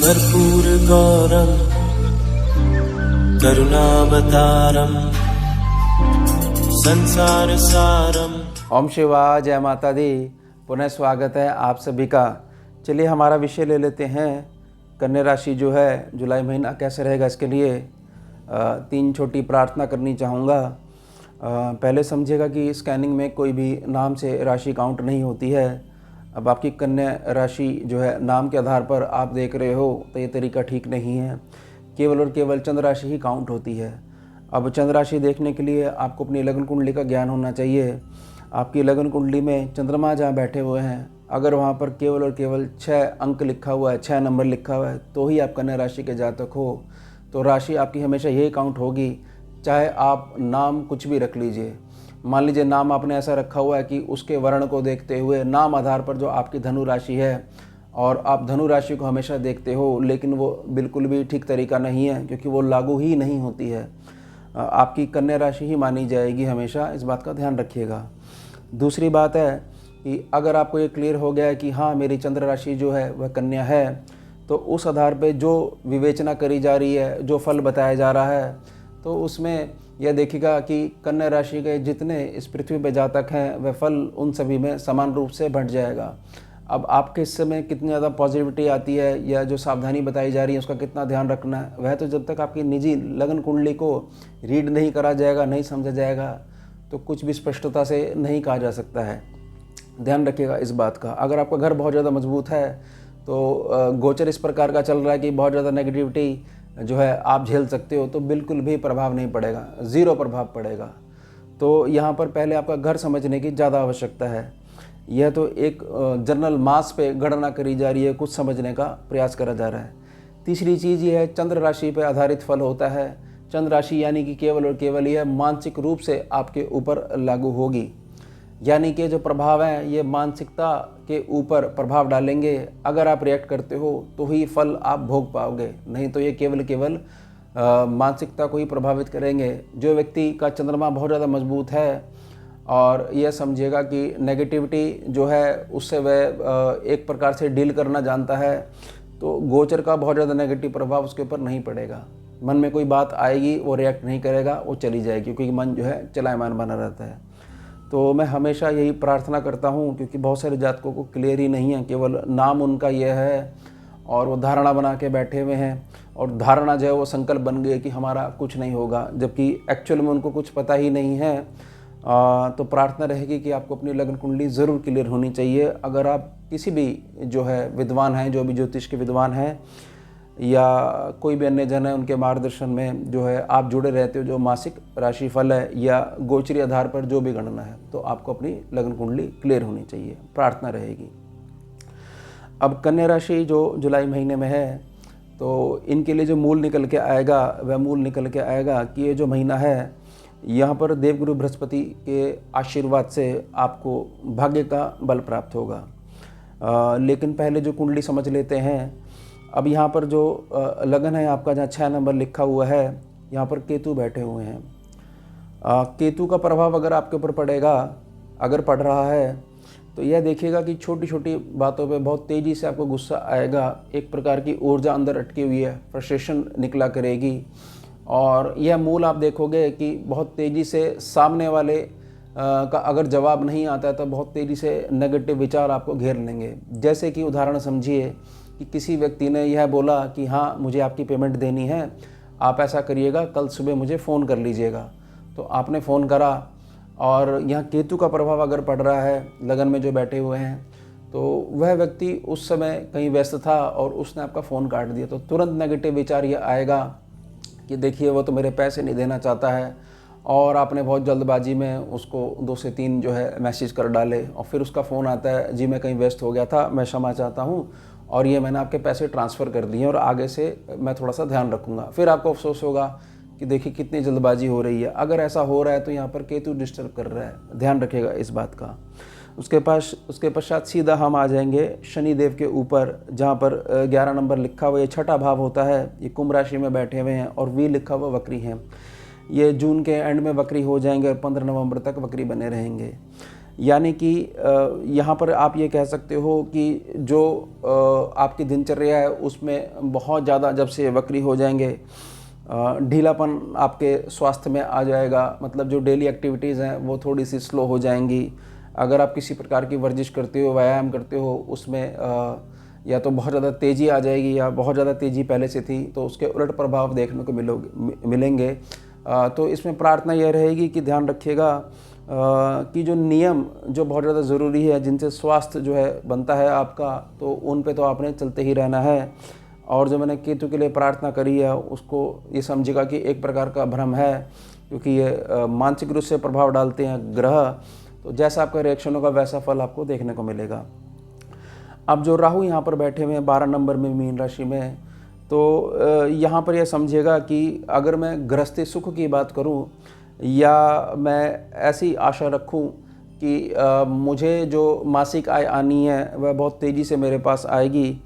कर्पूरगौरं करुणावतारं संसारसारं। ओम शिवाय, जय माता दी। पुनः स्वागत है आप सभी का। चलिए हमारा विषय ले लेते हैं। कन्या राशि जो है जुलाई महीना कैसे रहेगा, इसके लिए 3 छोटी प्रार्थना करनी चाहूँगा। पहले समझिएगा कि स्कैनिंग में कोई भी नाम से राशि काउंट नहीं होती है। अब आपकी कन्या राशि जो है नाम के आधार पर आप देख रहे हो तो ये तरीका ठीक नहीं है। केवल और केवल चंद्र राशि ही काउंट होती है। अब चंद्र राशि देखने के लिए आपको अपनी लगन कुंडली का ज्ञान होना चाहिए। आपकी लगन कुंडली में चंद्रमा जहाँ बैठे हुए हैं, अगर वहाँ पर केवल और केवल 6 अंक लिखा हुआ है, 6 नंबर लिखा हुआ है, तो ही आप कन्या राशि के जातक हो। तो राशि आपकी हमेशा यही काउंट होगी, चाहे आप नाम कुछ भी रख लीजिए। मान लीजिए नाम आपने ऐसा रखा हुआ है कि उसके वर्ण को देखते हुए नाम आधार पर जो आपकी धनु राशि है और आप धनु राशि को हमेशा देखते हो, लेकिन वो बिल्कुल भी ठीक तरीका नहीं है, क्योंकि वो लागू ही नहीं होती है। आपकी कन्या राशि ही मानी जाएगी हमेशा, इस बात का ध्यान रखिएगा। दूसरी बात है कि अगर आपको ये क्लियर हो गया है कि हाँ मेरी चंद्र राशि जो है वह कन्या है, तो उस आधार पे जो विवेचना करी जा रही है, जो फल बताया जा रहा है, तो उसमें यह देखिएगा कि कन्या राशि के जितने इस पृथ्वी पर जातक हैं वह फल उन सभी में समान रूप से बंट जाएगा। अब आपके हिस्से में कितनी ज़्यादा पॉजिटिविटी आती है या जो सावधानी बताई जा रही है उसका कितना ध्यान रखना है, वह तो जब तक आपकी निजी लगन कुंडली को रीड नहीं करा जाएगा, नहीं समझा जाएगा, तो कुछ भी स्पष्टता से नहीं कहा जा सकता है। ध्यान रखिएगा इस बात का। अगर आपका घर बहुत ज़्यादा मजबूत है तो गोचर इस प्रकार का चल रहा है कि बहुत ज़्यादा नेगेटिविटी जो है आप झेल सकते हो, तो बिल्कुल भी प्रभाव नहीं पड़ेगा, ज़ीरो प्रभाव पड़ेगा। तो यहाँ पर पहले आपका घर समझने की ज़्यादा आवश्यकता है। यह तो एक जनरल मास पे गणना करी जा रही है, कुछ समझने का प्रयास करा जा रहा है। तीसरी चीज़ ये है, चंद्र राशि पर आधारित फल होता है। चंद्र राशि यानी कि केवल और केवल यह मानसिक रूप से आपके ऊपर लागू होगी, यानी कि जो प्रभाव हैं ये मानसिकता के ऊपर प्रभाव डालेंगे। अगर आप रिएक्ट करते हो तो ही फल आप भोग पाओगे, नहीं तो ये केवल मानसिकता को ही प्रभावित करेंगे। जो व्यक्ति का चंद्रमा बहुत ज़्यादा मजबूत है और यह समझिएगा कि नेगेटिविटी जो है उससे वह एक प्रकार से डील करना जानता है, तो गोचर का बहुत ज़्यादा नेगेटिव प्रभाव उसके ऊपर नहीं पड़ेगा। मन में कोई बात आएगी, वो रिएक्ट नहीं करेगा, वो चली जाएगी, क्योंकि मन जो है चलायमान बना रहता है। तो मैं हमेशा यही प्रार्थना करता हूँ, क्योंकि बहुत सारे जातकों को क्लियर ही नहीं है, केवल नाम उनका यह है और वो धारणा बना के बैठे हुए हैं, और धारणा जो है वो संकल्प बन गई कि हमारा कुछ नहीं होगा, जबकि एक्चुअल में उनको कुछ पता ही नहीं है। तो प्रार्थना रहेगी कि आपको अपनी लगन कुंडली ज़रूर क्लियर होनी चाहिए। अगर आप किसी भी जो है विद्वान हैं, जो भी ज्योतिष के विद्वान हैं या कोई भी अन्य जन है, उनके मार्गदर्शन में जो है आप जुड़े रहते हो, जो मासिक राशिफल है या गोचरी आधार पर जो भी गणना है, तो आपको अपनी लगन कुंडली क्लियर होनी चाहिए, प्रार्थना रहेगी। अब कन्या राशि जो जुलाई महीने में है, तो इनके लिए जो मूल निकल के आएगा वह मूल निकल के आएगा कि ये जो महीना है यहाँ पर देवगुरु बृहस्पति के आशीर्वाद से आपको भाग्य का बल प्राप्त होगा। लेकिन पहले जो कुंडली समझ लेते हैं। अब यहाँ पर जो लगन है आपका, जहाँ 6 नंबर लिखा हुआ है, यहाँ पर केतु बैठे हुए हैं। केतु का प्रभाव अगर आपके ऊपर पड़ेगा, अगर पड़ रहा है, तो यह देखिएगा कि छोटी छोटी बातों पे बहुत तेज़ी से आपको गुस्सा आएगा। एक प्रकार की ऊर्जा अंदर अटकी हुई है, फ्रस्ट्रेशन निकला करेगी। और यह मूल आप देखोगे कि बहुत तेज़ी से सामने वाले का अगर जवाब नहीं आता है तो बहुत तेज़ी से नेगेटिव विचार आपको घेर लेंगे। जैसे कि उदाहरण समझिए कि किसी व्यक्ति ने यह बोला कि हाँ मुझे आपकी पेमेंट देनी है, आप ऐसा करिएगा, कल सुबह मुझे फ़ोन कर लीजिएगा। तो आपने फ़ोन करा और यहाँ केतु का प्रभाव अगर पड़ रहा है लगन में जो बैठे हुए हैं, तो वह व्यक्ति उस समय कहीं व्यस्त था और उसने आपका फ़ोन काट दिया, तो तुरंत नेगेटिव विचार ये आएगा कि देखिए वो तो मेरे पैसे नहीं देना चाहता है, और आपने बहुत जल्दबाजी में उसको 2 से 3 जो है मैसेज कर डाले, और फिर उसका फ़ोन आता है, जी मैं कहीं व्यस्त हो गया था, मैं क्षमा चाहता हूँ, और ये मैंने आपके पैसे ट्रांसफ़र कर दिए और आगे से मैं थोड़ा सा ध्यान रखूँगा। फिर आपको अफसोस होगा कि देखिए कितनी जल्दबाजी हो रही है। अगर ऐसा हो रहा है तो यहाँ पर केतु डिस्टर्ब कर रहा है, ध्यान रखिएगा इस बात का। उसके पश्चात सीधा हम आ जाएंगे शनिदेव के ऊपर, जहाँ पर 11 नंबर लिखा हुआ, ये 6ठा भाव होता है। ये कुंभ राशि में बैठे हुए हैं और वी लिखा हुआ वक्री हैं। ये जून के एंड में वक्री हो जाएंगे और 15 नवंबर तक वक्री बने रहेंगे। यानी कि यहाँ पर आप ये कह सकते हो कि जो आपकी दिनचर्या है उसमें बहुत ज़्यादा जब से वक्री हो जाएंगे, ढीलापन आपके स्वास्थ्य में आ जाएगा, मतलब जो डेली एक्टिविटीज़ हैं वो थोड़ी सी स्लो हो जाएंगी। अगर आप किसी प्रकार की वर्जिश करते हो, व्यायाम करते हो, उसमें या तो बहुत ज़्यादा तेज़ी आ जाएगी या बहुत ज़्यादा तेज़ी पहले से थी, तो उसके उलट प्रभाव देखने को मिलेंगे। तो इसमें प्रार्थना यह रहेगी कि ध्यान रखिएगा कि जो नियम जो बहुत ज़्यादा ज़रूरी है, जिनसे स्वास्थ्य जो है बनता है आपका, तो उन पे तो आपने चलते ही रहना है। और जो मैंने केतु के लिए प्रार्थना करी है उसको ये समझिएगा कि एक प्रकार का भ्रम है, क्योंकि ये मानसिक रूप से प्रभाव डालते हैं ग्रह, तो जैसा आपका रिएक्शन होगा वैसा फल आपको देखने को मिलेगा। अब जो राहु यहाँ पर बैठे हुए हैं 12 नंबर में मीन राशि में, तो यहाँ पर यह समझिएगा कि अगर मैं गृहस्थी सुख की बात करूँ या मैं ऐसी आशा रखूँ कि मुझे जो मासिक आय आनी है वह बहुत तेज़ी से मेरे पास आएगी,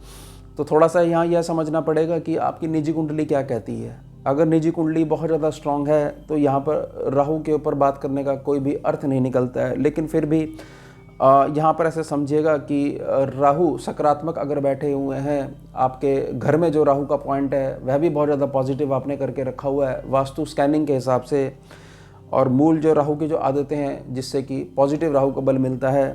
तो थोड़ा सा यहाँ यह समझना पड़ेगा कि आपकी निजी कुंडली क्या कहती है। अगर निजी कुंडली बहुत ज़्यादा स्ट्रांग है तो यहाँ पर राहु के ऊपर बात करने का कोई भी अर्थ नहीं निकलता है। लेकिन फिर भी यहाँ पर ऐसे समझिएगा कि राहु सकारात्मक अगर बैठे हुए हैं, आपके घर में जो राहु का पॉइंट है वह भी बहुत ज़्यादा पॉजिटिव आपने करके रखा हुआ है वास्तु स्कैनिंग के हिसाब से, और मूल जो राहु की जो आदतें हैं जिससे कि पॉजिटिव राहु का बल मिलता है,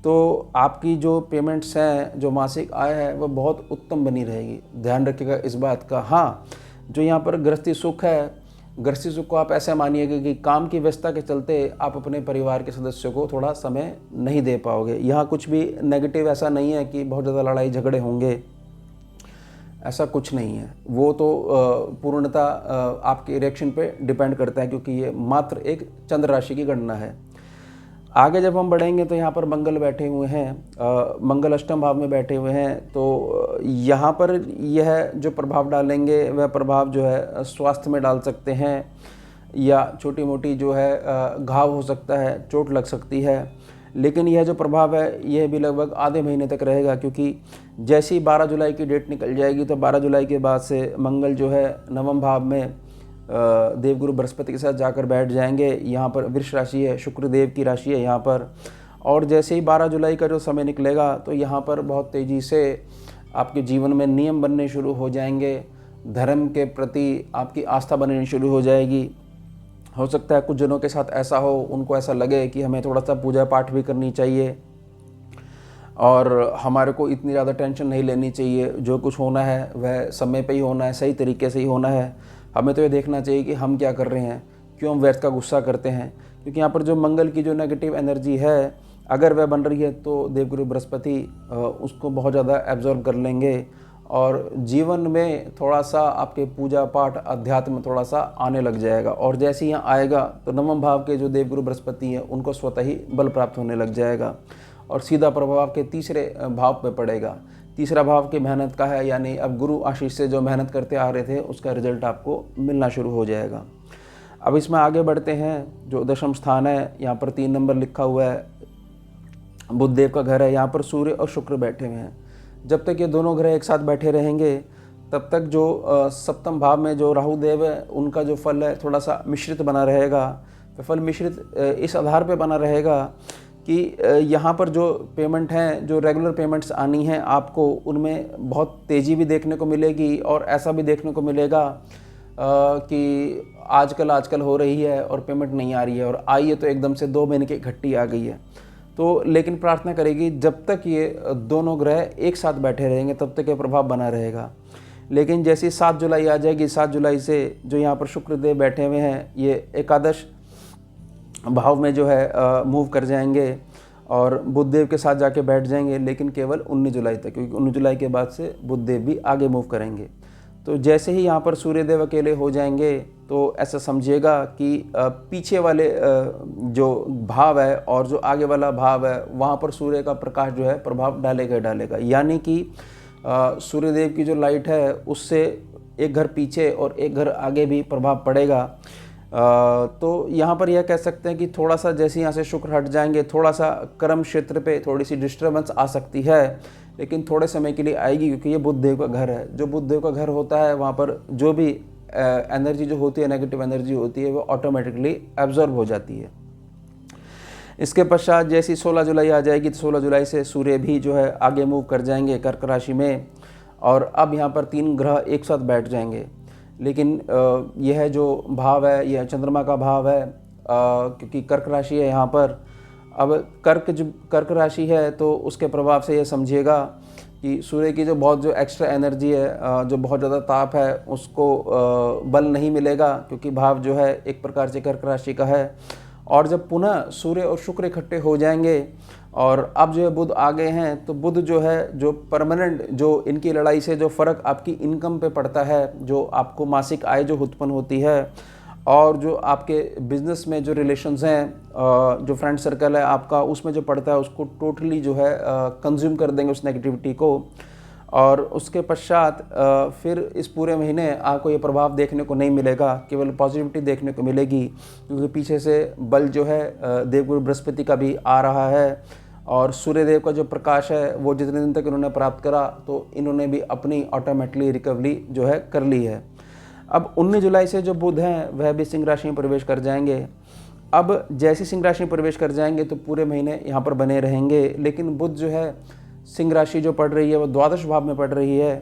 तो आपकी जो पेमेंट्स हैं, जो मासिक आय है, वह बहुत उत्तम बनी रहेगी। ध्यान रखिएगा इस बात का। हाँ, जो यहाँ पर गृहस्थी सुख है, गृहस्थी सुख को आप ऐसे मानिएगा कि काम की व्यस्तता के चलते आप अपने परिवार के सदस्यों को थोड़ा समय नहीं दे पाओगे। यहाँ कुछ भी नेगेटिव ऐसा नहीं है कि बहुत ज़्यादा लड़ाई झगड़े होंगे, ऐसा कुछ नहीं है। वो तो पूर्णतः आपके रिएक्शन पे डिपेंड करता है, क्योंकि ये मात्र एक चंद्र राशि की गणना है। आगे जब हम बढ़ेंगे तो यहाँ पर मंगल बैठे हुए हैं, मंगल अष्टम भाव में बैठे हुए हैं, तो यहाँ पर यह जो प्रभाव डालेंगे वह प्रभाव जो है स्वास्थ्य में डाल सकते हैं, या छोटी मोटी जो है घाव हो सकता है, चोट लग सकती है। लेकिन यह जो प्रभाव है यह भी लगभग आधे महीने तक रहेगा, क्योंकि जैसे ही 12 जुलाई की डेट निकल जाएगी तो 12 जुलाई के बाद से मंगल जो है नवम भाव में देवगुरु बृहस्पति के साथ जाकर बैठ जाएंगे। यहाँ पर वृष राशि है, शुक्रदेव की राशि है यहाँ पर, और जैसे ही 12 जुलाई का जो समय निकलेगा तो यहाँ पर बहुत तेज़ी से आपके जीवन में नियम बनने शुरू हो जाएंगे, धर्म के प्रति आपकी आस्था बननी शुरू हो जाएगी। हो सकता है कुछ जनों के साथ ऐसा हो, उनको ऐसा लगे कि हमें थोड़ा सा पूजा पाठ भी करनी चाहिए और हमारे को इतनी ज़्यादा टेंशन नहीं लेनी चाहिए, जो कुछ होना है वह समय पे ही होना है, सही तरीके से ही होना है। हमें तो ये देखना चाहिए कि हम क्या कर रहे हैं, क्यों हम व्यर्थ का गुस्सा करते हैं, क्योंकि यहाँ पर जो मंगल की जो नेगेटिव एनर्जी है अगर वह बन रही है तो देवगुरु बृहस्पति उसको बहुत ज़्यादा एब्जॉर्ब कर लेंगे, और जीवन में थोड़ा सा आपके पूजा पाठ अध्यात्म थोड़ा सा आने लग जाएगा। और जैसे ही यहाँ आएगा तो नवम भाव के जो देवगुरु बृहस्पति हैं उनको स्वतः ही बल प्राप्त होने लग जाएगा, और सीधा प्रभाव के तीसरे भाव पे पड़ेगा। तीसरा भाव की मेहनत का है, यानी अब गुरु आशीष से जो मेहनत करते आ रहे थे उसका रिजल्ट आपको मिलना शुरू हो जाएगा। अब इसमें आगे बढ़ते हैं। जो दशम स्थान है यहाँ पर 3 नंबर लिखा हुआ है, बुध देव का घर है, यहाँ पर सूर्य और शुक्र बैठे हुए हैं। जब तक ये दोनों ग्रह एक साथ बैठे रहेंगे तब तक जो सप्तम भाव में जो राहु देव है उनका जो फल है थोड़ा सा मिश्रित बना रहेगा। तो फल मिश्रित इस आधार पे बना रहेगा कि यहाँ पर जो पेमेंट हैं, जो रेगुलर पेमेंट्स आनी हैं आपको, उनमें बहुत तेज़ी भी देखने को मिलेगी, और ऐसा भी देखने को मिलेगा कि आजकल हो रही है और पेमेंट नहीं आ रही है, और आई है तो एकदम से 2 महीने की इकट्ठी आ गई है। तो लेकिन प्रार्थना करेगी जब तक ये दोनों ग्रह एक साथ बैठे रहेंगे तब तक ये प्रभाव बना रहेगा। लेकिन जैसे 7 जुलाई आ जाएगी, 7 जुलाई से जो यहाँ पर शुक्रदेव बैठे हुए हैं ये एकादश भाव में जो है मूव कर जाएंगे और बुधदेव के साथ जाके बैठ जाएंगे, लेकिन केवल 19 जुलाई तक, क्योंकि 19 जुलाई के बाद से बुधदेव भी आगे मूव करेंगे। तो जैसे ही यहाँ पर सूर्यदेव अकेले हो जाएंगे तो ऐसा समझिएगा कि पीछे वाले जो भाव है और जो आगे वाला भाव है वहाँ पर सूर्य का प्रकाश जो है प्रभाव डालेगा। यानी कि सूर्यदेव की जो लाइट है उससे एक घर पीछे और एक घर आगे भी प्रभाव पड़ेगा। तो यहाँ पर यह कह सकते हैं कि थोड़ा सा जैसे यहाँ से शुक्र हट जाएंगे, थोड़ा सा कर्म क्षेत्र पे थोड़ी सी डिस्टर्बेंस आ सकती है, लेकिन थोड़े समय के लिए आएगी, क्योंकि ये बुधदेव का घर है। जो बुधदेव का घर होता है वहाँ पर जो भी एनर्जी जो होती है, नेगेटिव एनर्जी होती है, वो ऑटोमेटिकली एब्जॉर्ब हो जाती है। इसके पश्चात जैसी 16 जुलाई आ जाएगी तो 16 जुलाई से सूर्य भी जो है आगे मूव कर जाएंगे कर्क राशि में, और अब यहाँ पर 3 ग्रह एक साथ बैठ जाएंगे। लेकिन यह जो भाव है यह चंद्रमा का भाव है, क्योंकि कर्क राशि है यहाँ पर। अब कर्क राशि है तो उसके प्रभाव से ये समझिएगा कि सूर्य की जो एक्स्ट्रा एनर्जी है, जो बहुत ज़्यादा ताप है, उसको बल नहीं मिलेगा, क्योंकि भाव जो है एक प्रकार से कर्क राशि का है। और जब पुनः सूर्य और शुक्र इकट्ठे हो जाएंगे और अब जो है बुध आ गए हैं, तो बुध जो है जो परमानेंट जो इनकी लड़ाई से जो फ़र्क आपकी इनकम पे पड़ता है, जो आपको मासिक आय जो उत्पन्न होती है, और जो आपके बिज़नेस में जो रिलेशंस हैं, जो फ्रेंड सर्कल है आपका, उसमें जो पड़ता है, उसको टोटली जो है कंज्यूम कर देंगे उस नेगेटिविटी को। और उसके पश्चात फिर इस पूरे महीने आपको ये प्रभाव देखने को नहीं मिलेगा, केवल पॉजिटिविटी देखने को मिलेगी, क्योंकि पीछे से बल जो है देवगुरु बृहस्पति का भी आ रहा है, और सूर्यदेव का जो प्रकाश है वो जितने दिन तक इन्होंने प्राप्त करा तो इन्होंने भी अपनी ऑटोमेटिकली रिकवरी जो है कर ली है। अब 19 जुलाई से जो बुध हैं वह भी सिंह राशि में प्रवेश कर जाएंगे। अब जैसे सिंह राशि में प्रवेश कर जाएंगे तो पूरे महीने यहाँ पर बने रहेंगे, लेकिन बुध जो है सिंह राशि जो पड़ रही है वो द्वादश भाव में पड़ रही है।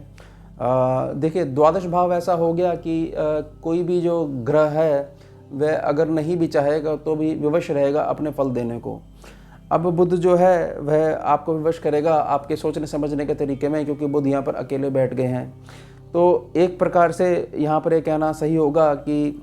देखिए, द्वादश भाव ऐसा हो गया कि कोई भी जो ग्रह है वह अगर नहीं भी चाहेगा तो भी विवश रहेगा अपने फल देने को। अब बुध जो है वह आपको विवश करेगा आपके सोचने समझने के तरीके में, क्योंकि बुध यहाँ पर अकेले बैठ गए हैं। तो एक प्रकार से यहाँ पर ये कहना सही होगा कि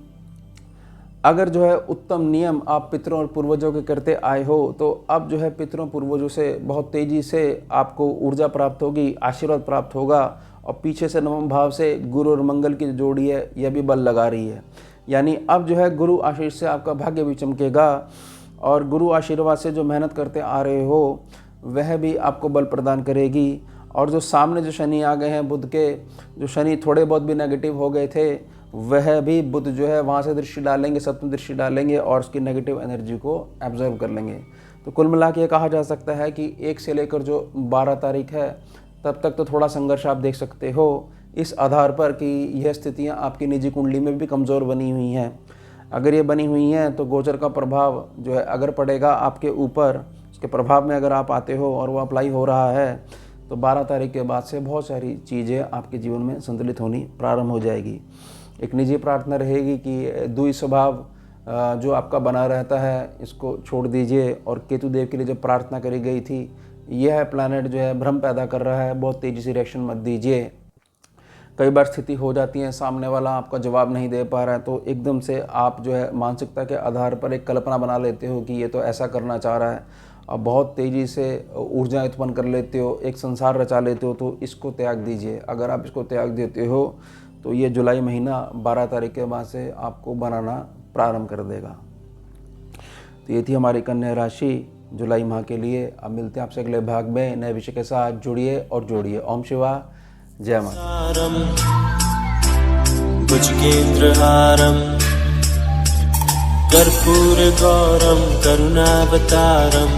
अगर जो है उत्तम नियम आप पितरों और पूर्वजों के करते आए हो, तो अब जो है पितरों पूर्वजों से बहुत तेज़ी से आपको ऊर्जा प्राप्त होगी, आशीर्वाद प्राप्त होगा। और पीछे से नवम भाव से गुरु और मंगल की जो जोड़ी है यह भी बल लगा रही है, यानी अब जो है गुरु आशीर्वाद से आपका भाग्य भी चमकेगा, और गुरु आशीर्वाद से जो मेहनत करते आ रहे हो वह भी आपको बल प्रदान करेगी। और जो सामने जो शनि आ गए हैं बुध के, जो शनि थोड़े बहुत भी नेगेटिव हो गए थे, वह भी बुध जो है वहाँ से दृष्टि डालेंगे, सप्तम दृष्टि डालेंगे और उसकी नेगेटिव एनर्जी को एब्जॉर्व कर लेंगे। तो कुल मिला के ये कहा जा सकता है कि 1 से लेकर जो 12 तारीख है तब तक तो थोड़ा संघर्ष आप देख सकते हो, इस आधार पर कि यह स्थितियाँ आपकी निजी कुंडली में भी कमज़ोर बनी हुई हैं। अगर ये बनी हुई हैं तो गोचर का प्रभाव जो है अगर पड़ेगा आपके ऊपर, उसके प्रभाव में अगर आप आते हो और वो अप्लाई हो रहा है, तो 12 तारीख के बाद से बहुत सारी चीज़ें आपके जीवन में संतुलित होनी प्रारंभ हो जाएगी। एक निजी प्रार्थना रहेगी कि द्वि स्वभाव जो आपका बना रहता है इसको छोड़ दीजिए, और केतु देव के लिए जो प्रार्थना करी गई थी, यह प्लैनेट जो है भ्रम पैदा कर रहा है, बहुत तेज़ी से रिएक्शन मत दीजिए। कई बार स्थिति हो जाती है सामने वाला आपका जवाब नहीं दे पा रहा है, तो एकदम से आप जो है मानसिकता के आधार पर एक कल्पना बना लेते हो कि ये तो ऐसा करना चाह रहा है, और बहुत तेज़ी से ऊर्जा उत्पन्न कर लेते हो, एक संसार रचा लेते हो। तो इसको त्याग दीजिए। अगर आप इसको त्याग देते हो तो ये जुलाई महीना 12 तारीख के बाद से आपको बनाना प्रारंभ कर देगा। तो ये थी हमारी कन्या राशि जुलाई माह के लिए। अब मिलते हैं आपसे अगले भाग में नए विषय के साथ। जुड़िए और जोड़िए। ओम शिवा, जय माता। भुजगेन्द्रहारं कर्पूरगौरं करुणावतारं